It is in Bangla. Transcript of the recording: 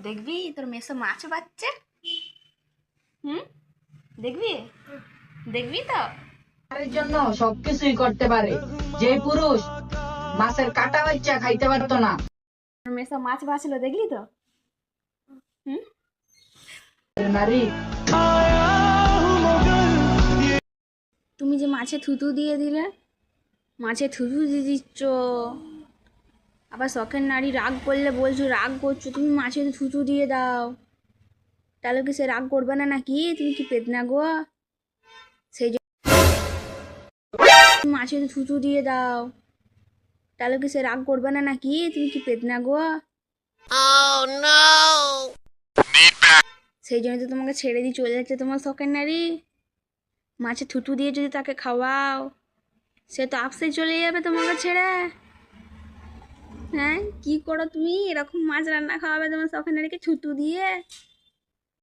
দেখবি তোর মেসো মাছ বাচ্ছে। হুম, দেখবি দেখবি তো। তার জন্য সবকিছুই করতে পারে, যে পুরুষ মাছের কাটা বাচ্চা খাইতে পারতো না। তোর মেসো মাছ বাছলো, দেখলি তো। হুম, নারী তুমি যে মাছে থুতু দিয়ে দিলে, মাছে থুতু দিয়ে দিচ্ছ, আবার শখের নারী রাগ করলে বলছো রাগ করছো, তুমি মাছে থুতু দিয়ে দাও, তাহলে কি সে রাগ করবে না নাকি? তুমি কি পেদনা গো? সেই জন্য তুমি মাছে থুতু দিয়ে দাও, তাহলে কি সে রাগ করবে না নাকি? তুমি কি পেদনা গো? সেই জন্য তো তোমাকে ছেড়ে দিয়ে চলে যাচ্ছে তোমার শখের নারী। মাছে থুতু দিয়ে যদি তাকে খাওয়াও, সে তো আপসে চলে যাবে তোমাকে ছেড়ে। হ্যাঁ, কি করো তুমি? এরকম মাছ রান্না খাওয়াবে তোমার শখের নারীকে থুতু দিয়ে?